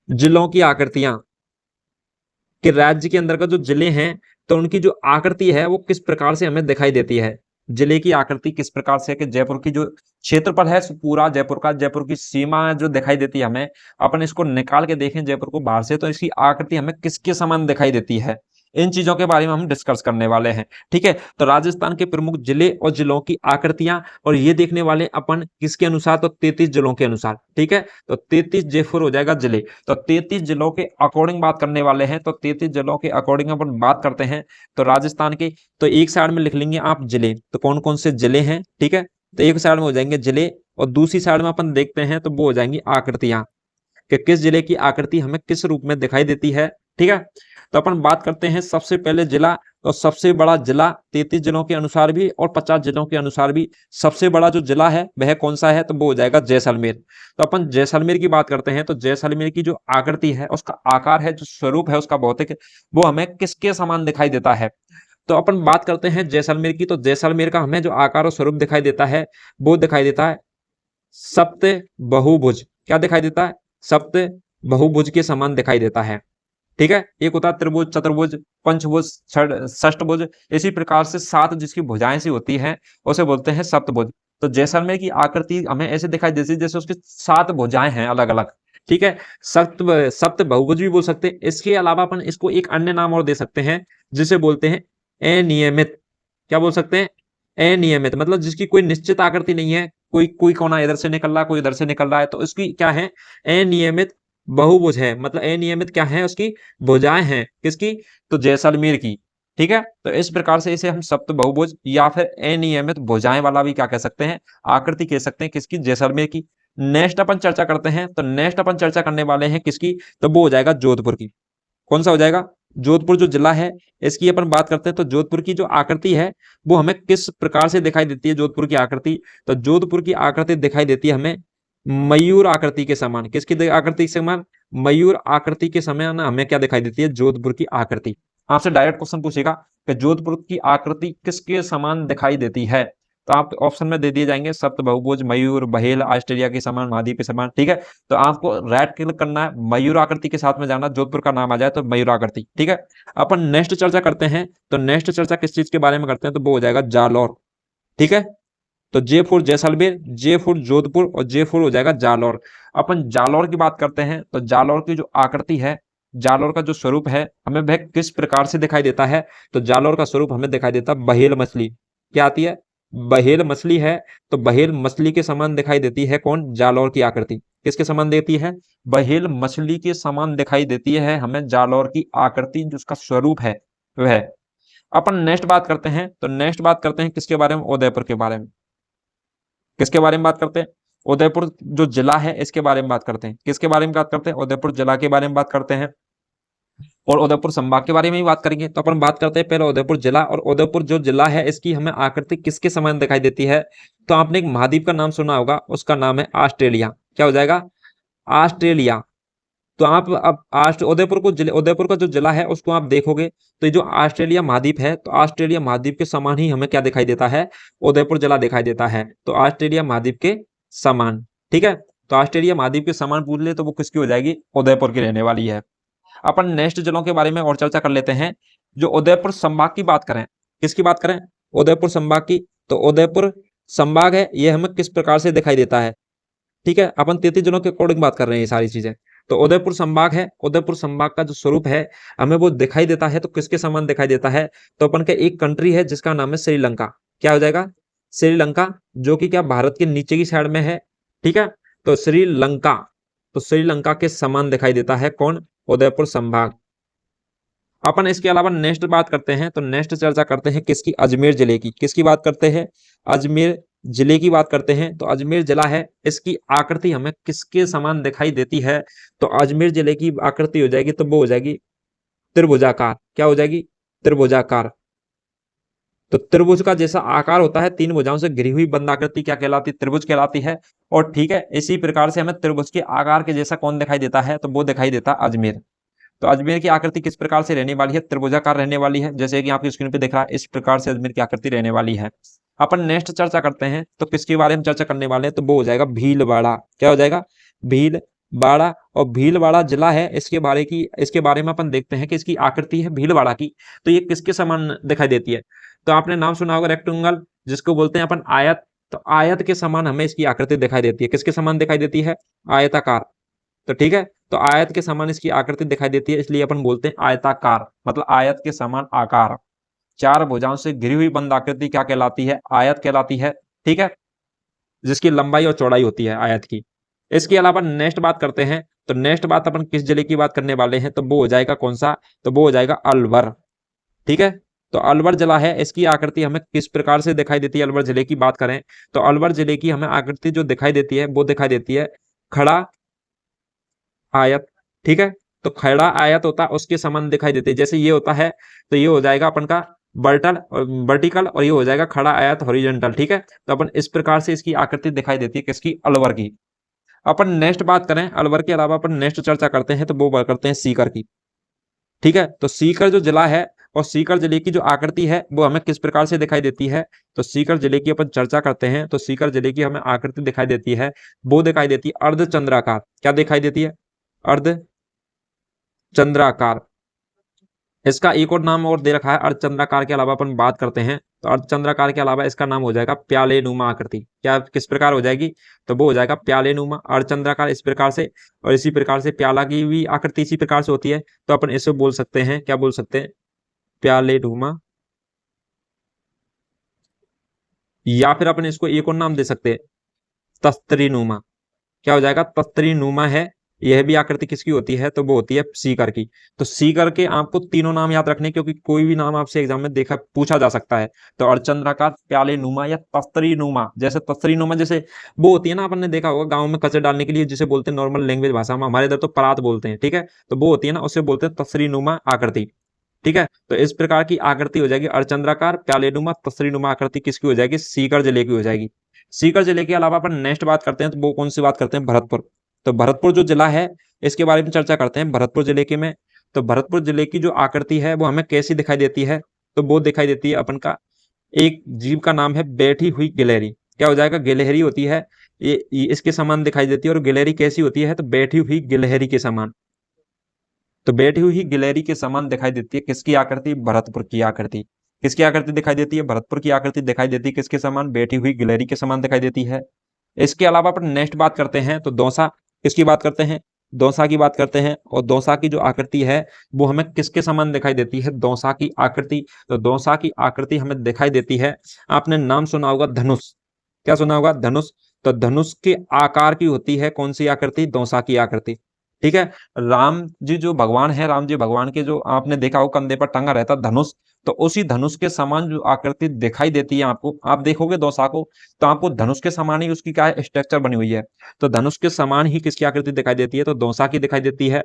जिलों की आकृतियां, कि राज्य के अंदर का जो जिले हैं तो उनकी जो आकृति है वो किस प्रकार से हमें दिखाई देती है। जिले की आकृति किस प्रकार से, कि जयपुर की जो क्षेत्रफल है पूरा जयपुर का, जयपुर की सीमा जो दिखाई देती है हमें, अपन इसको निकाल के देखें जयपुर को बाहर से तो इसकी आकृति हमें किसके समान दिखाई देती है। इन चीजों के बारे में हम डिस्कस करने वाले हैं। ठीक है, तो राजस्थान के प्रमुख जिले और जिलों की आकृतियां, और ये देखने वाले अपन किसके अनुसार, तो 33 जिलों के अनुसार। ठीक है, तो 33 जयपुर हो जाएगा जिले। तो 33 जिलों के अकॉर्डिंग बात करने वाले हैं। तो 33 जिलों के अकॉर्डिंग अपन बात करते हैं तो राजस्थान के, तो एक साइड में लिख लेंगे आप जिले, तो कौन कौन से जिले हैं। ठीक है, तो एक साइड में हो जाएंगे जिले और दूसरी साइड में अपन देखते हैं तो वो हो जाएंगी आकृतियां, कि किस जिले की आकृति हमें किस रूप में दिखाई देती है। ठीक है, तो अपन बात करते हैं सबसे पहले जिला, तो सबसे बड़ा जिला 33 जिलों के अनुसार भी और 50 जिलों के अनुसार भी सबसे बड़ा जो जिला है वह कौन सा है, तो वो हो जाएगा जैसलमेर। तो अपन जैसलमेर की बात करते हैं तो जैसलमेर की जो आकृति है, उसका आकार है, जो स्वरूप है उसका भौतिक, वो हमें किसके समान दिखाई देता है। तो अपन बात करते हैं जैसलमेर की, तो जैसलमेर का हमें जो आकार और स्वरूप दिखाई देता है वो दिखाई देता है सप्त बहुभुज। क्या दिखाई देता है, सप्त बहुभुज के समान दिखाई देता है। ठीक है, एक होता है त्रिभुज, चतुर्भुज, पंचभुज, षष्ठभुज, इसी प्रकार से 7 जिसकी भुजाएं सी होती हैं उसे बोलते हैं सप्तभुज। तो जैसलमेर की आकृति हमें ऐसे दिखाई देती है जैसे उसकी 7 भुजाएं हैं अलग अलग। ठीक है, सप्त सप्त बहुभुज भी बोल सकते हैं। इसके अलावा अपन इसको एक अन्य नाम और दे सकते हैं जिसे बोलते हैं अनियमित। क्या बोल सकते हैं, अनियमित, मतलब जिसकी कोई निश्चित आकृति नहीं है, कोई कोई कोना इधर से निकल रहा है, कोई इधर से निकल रहा है, तो इसकी क्या है, अनियमित बहुभुज है। मतलब अनियमित क्या है, उसकी भुजाएं हैं, किसकी, तो जैसलमेर की। ठीक है, तो इस प्रकार से इसे हम सप्त बहुभुज या फिर अनियमित भुजाएं वाला भी क्या कह सकते हैं, आकृति कह सकते हैं, किसकी, जैसलमेर की। नेक्स्ट अपन चर्चा करते हैं, तो नेक्स्ट अपन चर्चा करने वाले हैं किसकी, तो वो हो जाएगा जोधपुर की। कौन सा हो जाएगा, जोधपुर जो जिला है इसकी अपन बात करते हैं। तो जोधपुर की जो आकृति है वो हमें किस प्रकार से दिखाई देती है, जोधपुर की आकृति, तो जोधपुर की आकृति दिखाई देती है हमें मयूर आकृति के समान। किसकी आकृति के समान, मयूर आकृति के समान हमें क्या दिखाई देती है, जोधपुर की आकृति। आपसे डायरेक्ट क्वेश्चन पूछेगा कि जोधपुर की आकृति किसके समान दिखाई देती है, तो आप ऑप्शन में दे दिए जाएंगे सप्त बहुभुज, मयूर, बहेल, ऑस्ट्रेलिया के समान, महाद्वीप के समान। ठीक है, तो आपको राइट क्लिक करना है, मयूर आकृति के साथ में जाना, जोधपुर का नाम आ जाए तो मयूर आकृति। ठीक है, अपन नेक्स्ट चर्चा करते हैं, तो नेक्स्ट चर्चा किस चीज के बारे में करते हैं, तो वो हो जाएगा जालौर। ठीक है, तो जे4 जैसलमेर, जे4 जोधपुर और जे4 हो जाएगा जालौर। अपन जालौर की बात करते हैं तो जालौर की जो आकृति है, जालौर का जो स्वरूप है हमें वह किस प्रकार से दिखाई देता है, तो जालौर का स्वरूप हमें दिखाई देता है बहेल मछली। क्या आती है, बहेल मछली है, तो बहेल मछली के समान दिखाई देती है कौन, जालौर की आकृति। किसके समान देती है, बहेल मछली के समान दिखाई देती है हमें जालौर की आकृति, जिसका स्वरूप है वह। अपन नेक्स्ट बात करते हैं, तो नेक्स्ट बात करते हैं किसके बारे में, उदयपुर के बारे में। किसके बारे में बात करते हैं, उदयपुर जो जिला है इसके बारे में बात करते हैं। किसके बारे में बात करते हैं, उदयपुर जिला के बारे में बात करते हैं और उदयपुर संभाग के बारे में भी बात करेंगे। तो अपन बात करते हैं पहले उदयपुर जिला, और उदयपुर जो जिला है इसकी हमें आकृति किसके समान दिखाई देती है, तो आपने एक महाद्वीप का नाम सुना होगा, उसका नाम है ऑस्ट्रेलिया। क्या हो जाएगा, ऑस्ट्रेलिया। तो आप अब उदयपुर का जो जिला है उसको आप देखोगे तो ये जो ऑस्ट्रेलिया महाद्वीप है, तो ऑस्ट्रेलिया महाद्वीप के समान ही हमें क्या दिखाई देता है, उदयपुर जिला दिखाई देता है। तो ऑस्ट्रेलिया महाद्वीप के समान। ठीक है, तो ऑस्ट्रेलिया महाद्वीप के समान पूछ ले तो वो किसकी हो जाएगी, उदयपुर की रहने वाली है। अपन नेक्स्ट जिलों के बारे में और चर्चा कर लेते हैं। जो उदयपुर संभाग की बात करें, किसकी बात करें, उदयपुर संभाग की, तो उदयपुर संभाग है ये हमें किस प्रकार से दिखाई देता है। ठीक है, अपन 33 जिलों के अकॉर्डिंग बात कर रहे हैं ये सारी चीजें। तो उदयपुर संभाग है, उदयपुर संभाग का जो स्वरूप है हमें वो दिखाई देता है, तो किसके समान दिखाई देता है? तो अपन का एक कंट्री है जिसका नाम है श्रीलंका। क्या हो जाएगा? श्रीलंका, जो कि क्या भारत के नीचे की साइड में है, ठीक है। तो श्रीलंका, तो श्रीलंका के समान दिखाई देता है कौन? उदयपुर संभाग। अपन इसके अलावा नेक्स्ट बात करते हैं, तो नेक्स्ट चर्चा करते हैं किसकी? अजमेर जिले की। किसकी बात करते हैं? अजमेर जिले की बात करते हैं। तो अजमेर जिला है, इसकी आकृति हमें किसके समान दिखाई देती है? तो अजमेर जिले की आकृति हो जाएगी, तो वो हो जाएगी त्रिभुजाकार। क्या हो जाएगी? त्रिभुजाकार। तो त्रिभुज का जैसा आकार होता है, तीन भुजाओं से घिरी हुई बंद आकृति क्या कहलाती? त्रिभुज कहलाती है। और ठीक है, इसी प्रकार से हमें त्रिभुज के आकार के जैसा कौन दिखाई देता है? तो वो दिखाई देता है अजमेर। तो अजमेर की आकृति किस प्रकार से रहने वाली है? त्रिभुजाकार रहने वाली है, जैसे कि आपकी स्क्रीन पे दिख रहा है, इस प्रकार से अजमेर की आकृति रहने वाली है। अपन नेक्स्ट चर्चा करते हैं, तो किसके बारे में चर्चा करने वाले हैं? तो वो हो जाएगा भीलवाड़ा। क्या हो जाएगा? भीलवाड़ा। और भीलवाड़ा जिला है, इसके बारे में अपन देखते हैं कि इसकी आकृति है भीलवाड़ा की, तो ये किसके समान दिखाई देती है? तो आपने नाम सुना होगा रेक्टेंगल, जिसको बोलते हैं अपन आयत। तो आयत के समान हमें इसकी आकृति दिखाई देती है। किसके समान दिखाई देती है? आयताकार। तो ठीक है, तो आयत के समान इसकी आकृति दिखाई देती है, इसलिए अपन बोलते हैं आयताकार, मतलब आयत के समान आकार। चार भुजाओं से घिरी हुई बंद आकृति क्या कहलाती है? आयत कहलाती है, ठीक है, जिसकी लंबाई और चौड़ाई होती है आयत की। इसके अलावा नेक्स्ट बात करते हैं, तो नेक्स्ट बात अपन किस जिले की बात करने वाले हैं? तो वो हो जाएगा कौन सा? तो वो हो जाएगा अलवर। ठीक है, तो अलवर जिला है, इसकी आकृति हमें किस प्रकार से दिखाई देती है? अलवर जिले की बात करें तो अलवर जिले की हमें आकृति जो दिखाई देती है वो दिखाई देती है खड़ा आयत। ठीक है, तो खड़ा आयत होता है, उसके समान दिखाई देते हैं। जैसे ये होता है, तो ये हो जाएगा अपन का वर्टिकल, और ये हो जाएगा खड़ा आयत हॉरिजॉन्टल। ठीक है, तो अपन इस प्रकार से इसकी आकृति दिखाई देती है किसकी? अलवर की। अपन नेक्स्ट बात करें, अलवर के अलावा अपन नेक्स्ट चर्चा करते हैं, तो वो बात करते हैं सीकर की। ठीक है, तो सीकर जो जिला है और सीकर जिले की जो आकृति है वो हमें किस प्रकार से दिखाई देती है? तो सीकर जिले की अपन चर्चा करते हैं, तो सीकर जिले की हमें आकृति दिखाई देती है, वो दिखाई देती है अर्धचंद्राकार। क्या दिखाई देती है? अर्धचंद्राकार। इसका एक और नाम और दे रखा है अर्धचंद्राकार के अलावा। अपन बात करते हैं तो अर्धचंद्राकार के अलावा इसका नाम हो जाएगा प्याले नुमा आकृति। क्या किस प्रकार हो जाएगी? तो वो हो जाएगा प्याले नुमा। अर्धचंद्राकार इस प्रकार से, और इसी प्रकार से प्याला की भी आकृति इसी प्रकार से होती है, तो अपन इसे बोल सकते हैं, क्या बोल सकते हैं? प्याले नुमा। या फिर अपन इसको एक और नाम दे सकते हैं, तस्तरी नुमा। क्या हो जाएगा? तस्तरी नुमा है। यह भी आकृति किसकी होती है? तो वो होती है सीकर की। तो सीकर के आपको तीनों नाम याद रखने, क्योंकि कोई भी नाम आपसे एग्जाम में देखा पूछा जा सकता है। तो अर्धचंद्राकार, प्याले नुमा या तस्तरी नुमा। जैसे तस्तरी नुमा जैसे वो होती है ना, अपन ने देखा होगा गांव में कचरे डालने के लिए जिसे बोलते हैं नॉर्मल लैंग्वेज भाषा में, हमारे इधर तो परात बोलते हैं। ठीक है, तो वो होती है ना, उसे बोलते हैं तस्तरी नुमा आकृति। ठीक है, तो इस प्रकार की आकृति हो जाएगी अर्धचंद्राकार, प्यालेनुमा, तस्तरीनुमा आकृति किसकी हो जाएगी? सीकर जिले की हो जाएगी। सीकर जिले के अलावा अपन नेक्स्ट बात करते हैं, तो वो कौन सी बात करते हैं? भरतपुर। तो भरतपुर जो जिला है इसके बारे में चर्चा करते हैं। भरतपुर जिले के में, तो भरतपुर जिले की जो आकृति है वो हमें कैसी दिखाई देती है? तो वो दिखाई देती है अपन का एक जीव का नाम है बैठी हुई गिलहरी। क्या हो जाएगा? गिलहरी होती है, ये इसके समान दिखाई देती है। और गिलहरी कैसी होती है? तो बैठी हुई गिलहरी के समान। तो बैठी हुई गिलहरी के समान दिखाई देती है किसकी आकृति? भरतपुर की आकृति। किसकी आकृति दिखाई देती है? भरतपुर की आकृति दिखाई देती है किसके समान? बैठी हुई गिलहरी के समान दिखाई देती है। इसके अलावा अपन नेक्स्ट बात करते हैं, तो दौसा। किसकी बात करते हैं? दौसा की बात करते हैं। और दौसा की जो आकृति है वो हमें किसके समान दिखाई देती है? दौसा की आकृति। तो दौसा की आकृति हमें दिखाई देती है, आपने नाम सुना होगा धनुष। क्या सुना होगा? धनुष। तो धनुष के आकार की होती है कौन सी आकृति? दौसा की आकृति। ठीक है, राम जी जो भगवान है, राम जी भगवान के जो आपने देखा हो कंधे पर टंगा रहता धनुष, तो उसी धनुष के समान जो आकृति दिखाई देती है आपको, आप देखोगे दौसा को तो आपको धनुष के समान ही उसकी क्या है? स्ट्रक्चर बनी हुई है। तो धनुष के समान ही किसकी आकृति दिखाई देती है? तो दौसा की दिखाई देती है।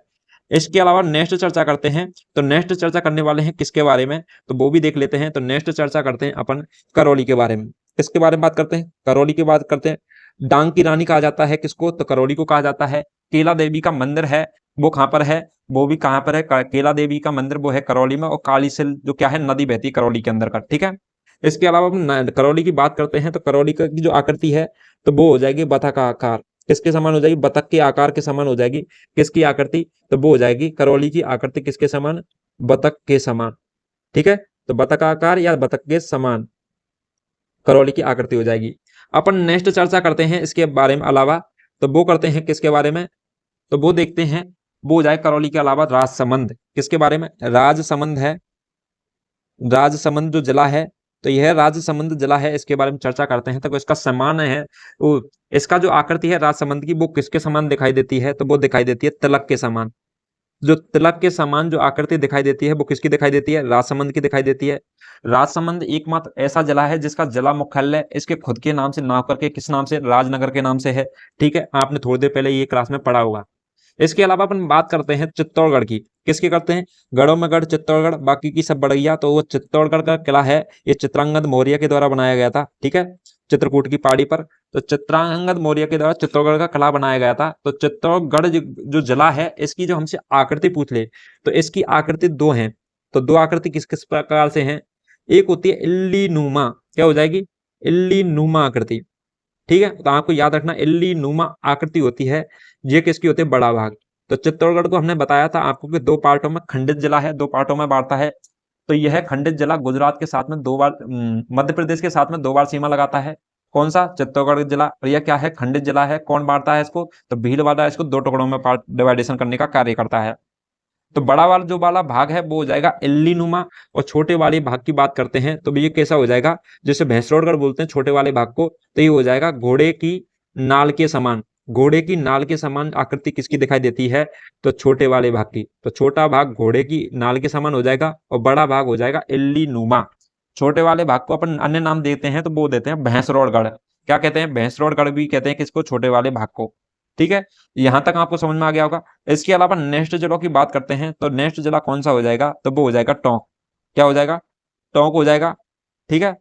इसके अलावा नेक्स्ट चर्चा करते हैं, तो नेक्स्ट चर्चा करने वाले हैं किसके बारे में? तो वो भी देख लेते हैं। तो नेक्स्ट चर्चा करते हैं अपन करौली के बारे में। किसके बारे में बात करते हैं? करौली की बात करते हैं। डांग की रानी कहा जाता है किसको? तो करौली को कहा जाता है। केला देवी का मंदिर है वो कहाँ पर है? वो भी कहाँ पर है? केला देवी का मंदिर वो है करौली में। और काली सिल जो क्या है, नदी बहती है करौली के अंदर का। ठीक है, इसके अलावा हम करौली की बात करते हैं, तो करौली की जो आकृति है तो वो हो जाएगी बतख का आकार। किसके समान हो जाएगी? बतख के आकार के समान हो जाएगी। किसकी आकृति? तो वो हो जाएगी करौली की आकृति किसके समान? बतख के समान। ठीक है, तो बतख आकार या बतख के समान करौली की आकृति हो जाएगी। अपन नेक्स्ट चर्चा करते हैं इसके बारे में अलावा, तो वो करते हैं किसके बारे में? तो वो देखते हैं, वो हो जाए करौली के अलावा राजसमंद। किसके बारे में? राजसमंद है, राजसमंद जो जिला है, तो यह राजसमंद जिला है, इसके बारे में चर्चा करते हैं। तो इसका समान है वो, इसका जो आकृति है राजसमंद की, वो किसके समान दिखाई देती है? तो वो दिखाई देती है तिलक के समान। जो तिलक के समान जो आकृति दिखाई देती है वो किसकी दिखाई देती है? राजसमंद की दिखाई देती है। राजसमंद एकमात्र ऐसा जिला है जिसका जिला मुख्यालय इसके खुद के नाम से ना करके किस नाम से? राजनगर के नाम से है। ठीक है, आपने थोड़ी देर पहले ये क्लास में पढ़ा होगा। इसके अलावा अपन बात करते हैं चित्तौड़गढ़ की। किसकी करते हैं? गढ़ों में गढ़ चित्तौड़गढ़, बाकी की सब बढ़िया। तो वो चित्तौड़गढ़ का किला है, ये चित्रांगद मौर्य के द्वारा बनाया गया था। ठीक है, चित्रकूट की पहाड़ी पर। तो चित्रांगद मौर्य के द्वारा चित्तौड़गढ़ का किला बनाया गया था। तो चित्तौड़गढ़ जो जिला है, इसकी जो हमसे आकृति पूछ ले तो इसकी आकृति दो है। तो दो आकृति किस किस प्रकार से हैं? एक होती है इल्ली नुमा, क्या हो जाएगी? इल्ली नुमा आकृति। ठीक है, तो आपको याद रखना इल्ली नुमा आकृति होती है, ये किसकी होती है? बड़ा भाग। तो चित्तौड़गढ़ को हमने बताया था आपको कि दो पार्टों में खंडित जिला है, दो पार्टों में बांटता है। तो यह खंडित जिला गुजरात के साथ में दो बार, मध्य प्रदेश के साथ में दो बार सीमा लगाता है। कौन सा? चित्तौड़गढ़ जिला। और यह क्या है? खंडित जिला है। कौन बांटता है इसको? तो भीलवाड़ा इसको दो टुकड़ों में पार्ट डिवाइडेशन करने का कार्य करता है। तो बड़ा वाला जो वाला भाग है वो हो जाएगा इल्ली नुमा, और छोटे वाले भाग की बात करते हैं तो ये कैसा हो जाएगा? जैसे भैंसरोड़गढ़ बोलते हैं छोटे वाले भाग को, तो ये हो जाएगा घोड़े की नाल के समान। घोड़े की नाल के समान आकृति किसकी दिखाई देती है? तो छोटे वाले भाग की। तो छोटा भाग घोड़े की नाल के समान हो जाएगा और बड़ा भाग हो जाएगा इल्ली नुमा। छोटे वाले भाग को अपन अन्य नाम देते हैं तो वो देते हैं भैंसरोड़गढ़। क्या कहते हैं? भैंसरोड़गढ़ भी कहते हैं किसको? छोटे वाले भाग को। ठीक है, यहां तक आपको समझ में आ गया होगा। इसके अलावा नेक्स्ट जिलों की बात करते हैं तो नेक्स्ट जिला कौन सा हो जाएगा? तो वो हो जाएगा टोंक। क्या हो जाएगा? टोंक हो जाएगा। ठीक है,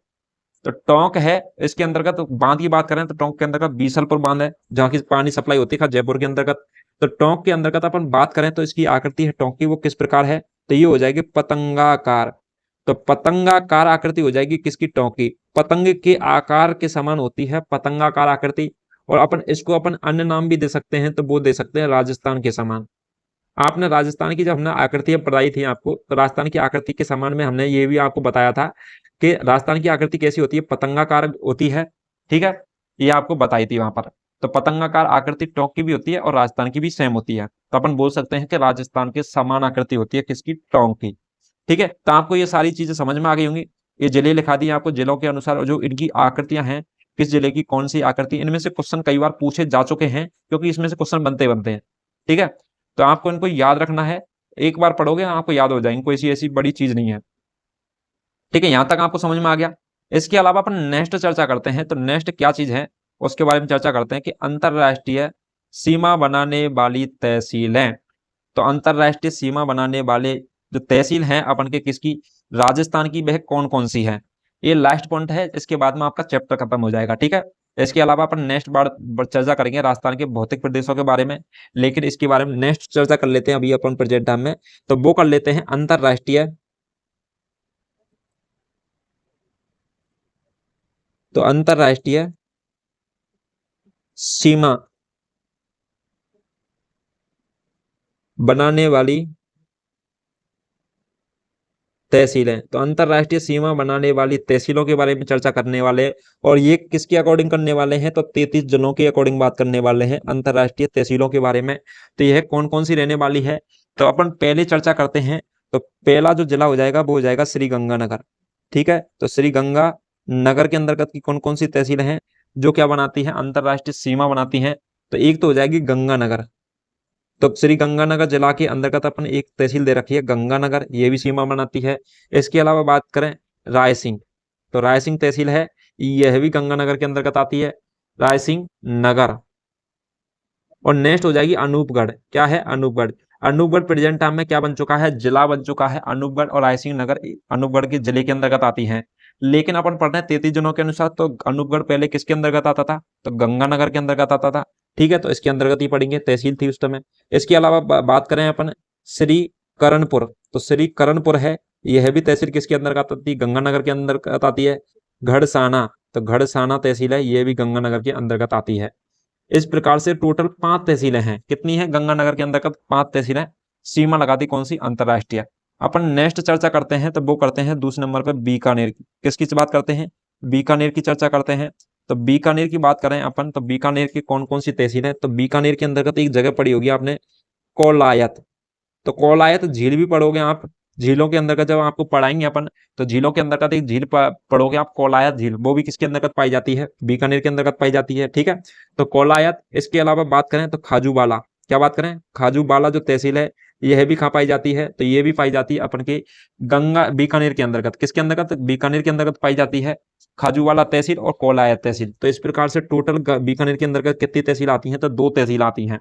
तो टोंक है, इसके अंतर्गत बांध की बात करें तो टोंक के अंतर्गत बीसलपुर बांध है, जहाँ की पानी सप्लाई होती है जयपुर के अंतर्गत। तो टोंक के अंतर्गत अपन बात करें तो इसकी आकृति है टोंक की, वो किस प्रकार है? तो ये हो जाएगी पतंगाकार। तो पतंगाकार आकृति हो जाएगी किसकी? टोंक की। पतंग के आकार के समान होती है पतंगाकार आकृति। और अपन इसको अपन अन्य नाम भी दे सकते हैं, तो वो दे सकते हैं राजस्थान के समान। आपने राजस्थान की जब हमने आकृतियां पढ़ाई थी आपको, तो राजस्थान की आकृति के समान में हमने ये भी आपको बताया था कि राजस्थान की आकृति कैसी होती है? पतंगाकार होती है। ठीक है, ये आपको बताई थी वहां पर। तो पतंगाकार आकृति टोंक की भी होती है और राजस्थान की भी सेम होती है। तो अपन बोल सकते हैं कि राजस्थान के समान आकृति होती है किसकी? टोंक की। ठीक है, तो आपको ये सारी चीजें समझ में आ गई होंगी। ये जिले लिखा दिए आपको, जिलों के अनुसार जो इनकी आकृतियां हैं, किस जिले की कौन सी आकृति, इनमें से क्वेश्चन कई बार पूछे जा चुके हैं क्योंकि इसमें से क्वेश्चन बनते बनते हैं। ठीक है, तो आपको इनको याद रखना है, एक बार पढ़ोगे आपको याद हो जाएंगे, कोई ऐसी बड़ी चीज नहीं है। ठीक है, यहां तक आपको समझ में आ गया। इसके अलावा अपन नेक्स्ट चर्चा करते हैं, तो नेक्स्ट क्या चीज है उसके बारे में चर्चा करते हैं कि अंतरराष्ट्रीय सीमा बनाने वाली तहसीलें। तो अंतरराष्ट्रीय सीमा बनाने वाले जो तहसील हैं अपन के किसकी? राजस्थान की। वह कौन कौन सी है? ये लास्ट पॉइंट है, इसके बाद में आपका चैप्टर खत्म हो जाएगा। ठीक है, इसके अलावा अपन नेक्स्ट बार चर्चा करेंगे राजस्थान के भौतिक प्रदेशों के बारे में, लेकिन इसके बारे में नेक्स्ट चर्चा कर लेते हैं अभी अपन प्रेजेंट टाइम में। तो वो कर लेते हैं अंतरराष्ट्रीय, तो अंतरराष्ट्रीय सीमा बनाने वाली तहसीलें। तो अंतरराष्ट्रीय सीमा बनाने वाली तहसीलों के बारे में चर्चा करने वाले हैं। और ये किसके अकॉर्डिंग करने वाले हैं? तो 33 जिलों के अकॉर्डिंग बात करने वाले हैं अंतरराष्ट्रीय तहसीलों के बारे में। तो यह कौन कौन सी रहने वाली है? तो अपन पहले चर्चा करते हैं। तो पहला जो जिला हो जाएगा वो हो जाएगा श्री गंगानगर। ठीक है, तो श्री गंगा नगर के अंतर्गत की कौन कौन सी तहसीलें हैं जो क्या बनाती है? अंतरराष्ट्रीय सीमा बनाती हैं। तो एक तो हो जाएगी गंगानगर। तो श्री गंगानगर जिला के अंतर्गत अपन एक तहसील दे रखी है गंगानगर, ये भी सीमा बनाती है। इसके अलावा बात करें रायसिंह, तो रायसिंह तहसील है, यह भी गंगानगर के अंतर्गत आती है, रायसिंह नगर। और नेक्स्ट हो जाएगी अनूपगढ़। क्या है? अनूपगढ़। अनूपगढ़ प्रेजेंट टाइम में क्या बन चुका है? जिला बन चुका है। अनूपगढ़ और रायसिंह नगर अनूपगढ़ के जिले के अंतर्गत आती हैं। लेकिन अपन पढ़ रहे हैं 33 जिलों के अनुसार, तो अनूपगढ़ पहले किसके अंतर्गत आता था? तो गंगानगर के अंतर्गत आता था। ठीक है, तो इसके अंतर्गत ही पढ़ेंगे, तहसील थी उस समय। इसके अलावा बात करें अपन श्री करणपुर, तो श्री करणपुर है, यह भी तहसील किसके अंतर्गत आती है? गंगानगर के अंतर्गत आती है। घड़साना, तो घड़साना तहसील है, यह भी गंगानगर के अंतर्गत आती है। इस प्रकार से टोटल 5 तहसीलें हैं। कितनी है? गंगानगर के अंतर्गत 5 तहसीलें सीमा लगाती, कौन सी? अंतरराष्ट्रीय। अपन नेक्स्ट चर्चा करते हैं तो वो करते हैं दूसरे नंबर पर बीकानेर की। किसकी बात करते हैं? बीकानेर की चर्चा करते हैं। तो बीकानेर की बात करें अपन, तो बीकानेर की कौन कौन सी तहसील है, तो बीकानेर के अंतर्गत एक जगह पड़ी होगी आपने कोलायत। तो कोलायत झील भी पढ़ोगे आप, झीलों के अंतर्गत जब आपको पढ़ाएंगे अपन, तो झीलों के अंतर्गत एक झील पढ़ोगे आप, कोलायत झील, वो भी किसके अंतर्गत पाई जाती है, बीकानेर के अंतर्गत पाई जाती है। ठीक है, तो कोलायत। इसके अलावा बात करें तो खाजूबाला, क्या बात करें, खाजूबाला जो तहसील है यह भी कहाँ पाई जाती है, तो ये भी पाई जाती है अपन के गंगा बीकानेर के अंतर्गत, किसके अंतर्गत, बीकानेर के अंतर्गत पाई जाती है खाजूवाला तहसील और कोलायत तहसील। तो इस प्रकार से टोटल बीकानेर के अंतर्गत कितनी तहसील आती हैं, तो 2 तहसील आती हैं।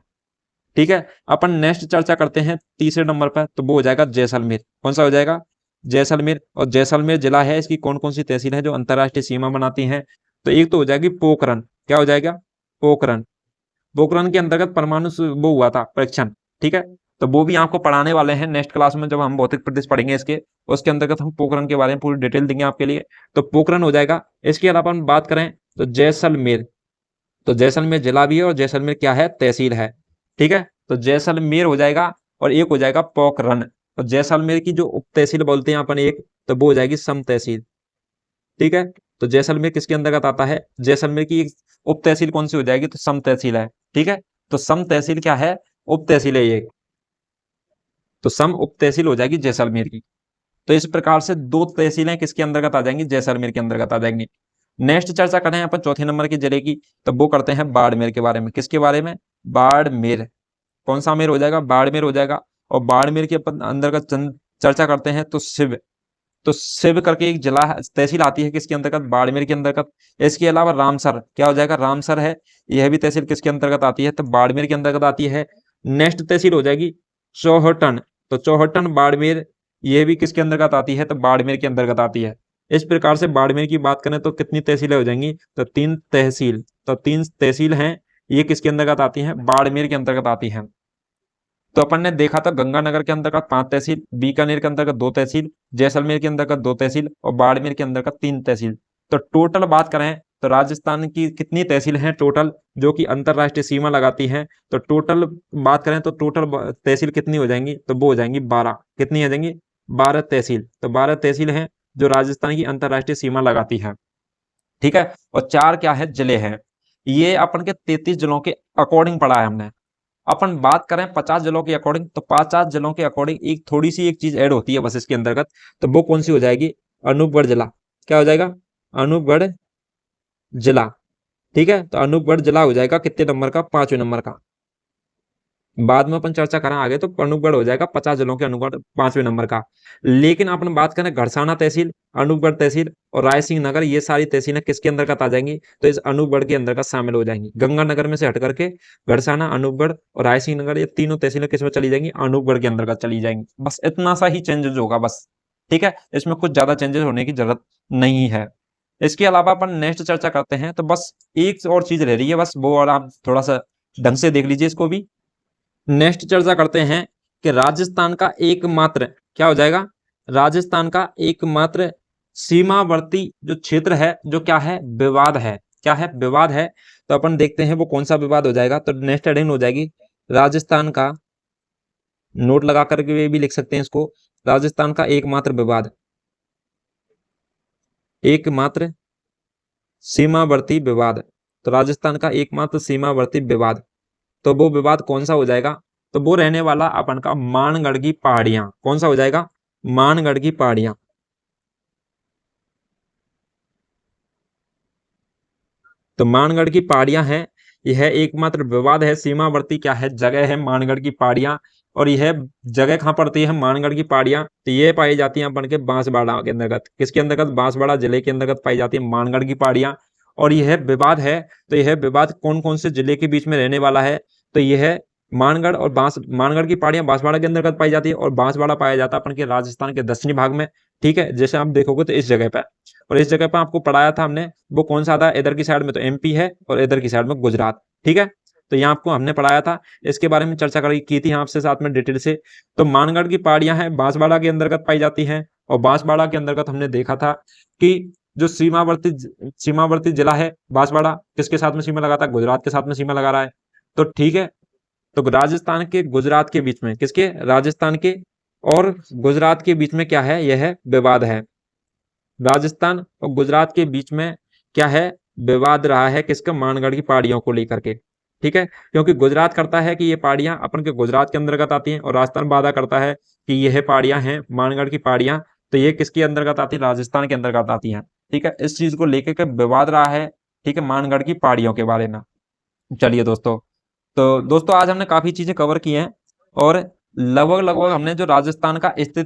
ठीक है, अपन नेक्स्ट चर्चा करते हैं तीसरे नंबर पर, तो वो हो जाएगा जैसलमेर। कौन सा हो जाएगा, जैसलमेर। और जैसलमेर जिला है, इसकी कौन कौन सी तहसील है जो अंतरराष्ट्रीय सीमा बनाती हैं, तो एक तो हो जाएगी पोखरण, क्या हो जाएगा, पोखरण। पोखरण के अंतर्गत परमाणु वो हुआ था परीक्षण। ठीक है, तो वो भी आपको पढ़ाने वाले हैं नेक्स्ट क्लास में, जब हम भौतिक प्रदेश पढ़ेंगे इसके, उसके अंतर्गत हम पोखरण के बारे में पूरी डिटेल देंगे आपके लिए। तो पोखरण हो जाएगा। इसके अलावा हम बात करें तो जैसलमेर, तो जैसलमेर जिला भी है और जैसलमेर क्या है, तहसील है। ठीक है, तो जैसलमेर हो जाएगा और एक हो जाएगा पोखरण। और जैसलमेर की जो उप तहसील बोलते हैं अपन एक, तो वो हो जाएगी सम तहसील। ठीक है, तो जैसलमेर किसके अंतर्गत आता है, जैसलमेर की एक उप तहसील कौन सी हो जाएगी, तो सम तहसील है। ठीक है, तो सम तहसील क्या है, उप तहसील है ये, तो सम उप तहसील हो जाएगी जैसलमेर की। तो इस प्रकार से 2 तहसीलें किसके अंतर्गत आ जाएंगी, जैसलमेर के अंतर्गत आ जाएंगी। नेक्स्ट चर्चा करें अपन चौथे नंबर के जिले की, तो वो करते हैं बाड़मेर के बारे में। किसके बारे में, बाड़मेर। कौन सा मेर हो जाएगा, बाड़मेर हो जाएगा। और बाड़मेर के अपन अंतर्गत चर्चा करते हैं तो शिव, तो शिव करके एक जिला तहसील आती है किसके अंतर्गत, बाड़मेर के अंतर्गत। इसके अलावा रामसर, क्या हो जाएगा, रामसर है, यह भी तहसील किसके अंतर्गत आती है, तो बाड़मेर के अंतर्गत आती है। नेक्स्ट तहसील हो जाएगी चौहटन, तो चौहटन बाड़मेर, यह भी किसके अंतर्गत आती है, तो बाड़मेर के अंतर्गत आती है। इस प्रकार से बाड़मेर की बात करें तो कितनी तहसीलें हो जाएंगी, तो 3 तहसील, तो 3 तहसील हैं, ये किसके अंतर्गत आती हैं, बाड़मेर के अंतर्गत आती हैं। तो अपन ने देखा था गंगानगर के अंतर्गत 5 तहसील, बीकानेर के अंतर्गत 2 तहसील, जैसलमेर के अंतर्गत 2 तहसील और बाड़मेर के अंतर्गत 3 तहसील। तो टोटल बात करें तो राजस्थान की कितनी तहसील हैं टोटल जो कि अंतरराष्ट्रीय सीमा लगाती हैं, तो टोटल बात करें तो टोटल तहसील कितनी हो जाएंगी, तो वो हो जाएंगी 12। कितनी हो जाएंगी, 12 तहसील। तो 12 तहसील हैं जो राजस्थान की अंतरराष्ट्रीय सीमा लगाती है। ठीक है, और 4 क्या है, जिले हैं। ये अपन के 33 जिलों के अकॉर्डिंग पढ़ा है हमने। अपन बात करें 50 जिलों के अकॉर्डिंग, तो 50 जिलों के अकॉर्डिंग एक थोड़ी सी एक चीज ऐड होती है बस इसके अंतर्गत, तो वो कौन सी हो जाएगी, अनूपगढ़ जिला। क्या हो जाएगा, अनूपगढ़ जिला। ठीक है, तो अनूपगढ़ जिला हो जाएगा कितने नंबर का, 5वें नंबर का। बाद में अपन चर्चा करें आगे तो अनूपगढ़ हो जाएगा 50 जिलों के अनूपगढ़ 5वें नंबर का। लेकिन अपन बात करें घड़साना तहसील, अनूपगढ़ तहसील और रायसिंह नगर, ये सारी तहसीलें किसके अंतर्गत आ जाएंगी, तो इस अनूपगढ़ के अंतर्गत शामिल हो जाएंगी। गंगानगर में से हट करके घड़साना, अनूपगढ़ और रायसिंह नगर, ये तीनों तहसीलें किसमें चली जाएंगी, अनूपगढ़ के अंतर्गत चली जाएंगी। बस इतना सा ही चेंजेस होगा बस। ठीक है, इसमें कुछ ज्यादा चेंजेस होने की जरूरत नहीं है। इसके अलावा अपन नेक्स्ट चर्चा करते हैं, तो बस एक और चीज रह रही है बस, वो और आप थोड़ा सा ढंग से देख लीजिए इसको भी। नेक्स्ट चर्चा करते हैं कि राजस्थान का एकमात्र, क्या हो जाएगा, राजस्थान का एकमात्र सीमावर्ती जो क्षेत्र है जो क्या है, विवाद है। क्या है, विवाद है। तो अपन देखते हैं वो कौन सा विवाद हो जाएगा, तो नेक्स्ट हेडिंग हो जाएगी राजस्थान का, नोट लगा करके भी लिख सकते हैं इसको, राजस्थान का एकमात्र विवाद, एकमात्र सीमावर्ती विवाद। तो राजस्थान का एकमात्र सीमावर्ती विवाद, तो वो विवाद कौन सा हो जाएगा, तो वो रहने वाला अपन का मानगढ़ की पहाड़ियां। कौन सा हो जाएगा, मानगढ़ की पहाड़ियां। तो मानगढ़ की पहाड़ियां हैं, यह एकमात्र विवाद है, सीमावर्ती क्या है, जगह है मानगढ़ की पहाड़ियां। और यह जगह कहां पड़ती है, मानगढ़ की पहाड़ियां, तो ये पाई जाती हैं अपन के बांसवाड़ा के अंतर्गत। किसके अंतर्गत, बांसवाड़ा जिले के अंतर्गत पाई जाती है मानगढ़ की पहाड़ियां। और यह विवाद है, तो यह विवाद कौन कौन से जिले के बीच में रहने वाला है, तो यह मानगढ़ और मानगढ़ की पहाड़ियां बांसवाड़ा के अंतर्गत पाई जाती है। और बांसवाड़ा पाया जाता है अपन के राजस्थान के दक्षिणी भाग में। ठीक है, जैसे आप देखोगे तो इस जगह पर, और इस जगह पर आपको पढ़ाया था हमने, वो कौन सा था, इधर की साइड में तो एमपी है और इधर की साइड में गुजरात। ठीक है, तो यहाँ आपको हमने पढ़ाया था, इसके बारे में चर्चा की थी आपसे साथ में डिटेल से। तो मानगढ़ की पहाड़ियां हैं बांसवाड़ा के अंतर्गत पाई जाती हैं। और बांसवाड़ा के अंतर्गत हमने देखा था कि जो सीमावर्ती जिला है बांसवाड़ा, किसके साथ में सीमा लगाता है, गुजरात के साथ में सीमा लगा रहा है। तो ठीक है, तो राजस्थान के गुजरात के बीच में, किसके, राजस्थान के और गुजरात के बीच में क्या है, यह विवाद है। राजस्थान और गुजरात के बीच में क्या है, विवाद रहा है किसका, मानगढ़ की पहाड़ियों को लेकर के। ठीक है, क्योंकि गुजरात करता है कि ये पहाड़ियां अपन के गुजरात के अंतर्गत आती हैं, और राजस्थान वादा करता है कि यह पहाड़ियां हैं मानगढ़ की पहाड़ियां, तो ये किसके अंतर्गत आती है, राजस्थान के अंतर्गत आती हैं। ठीक है, इस चीज को लेकर के विवाद रहा है। ठीक है, मानगढ़ की पहाड़ियों के बारे में। चलिए दोस्तों, तो दोस्तों आज हमने काफी चीजें कवर की हैं, और लगभग लगभग हमने जो राजस्थान का स्थिति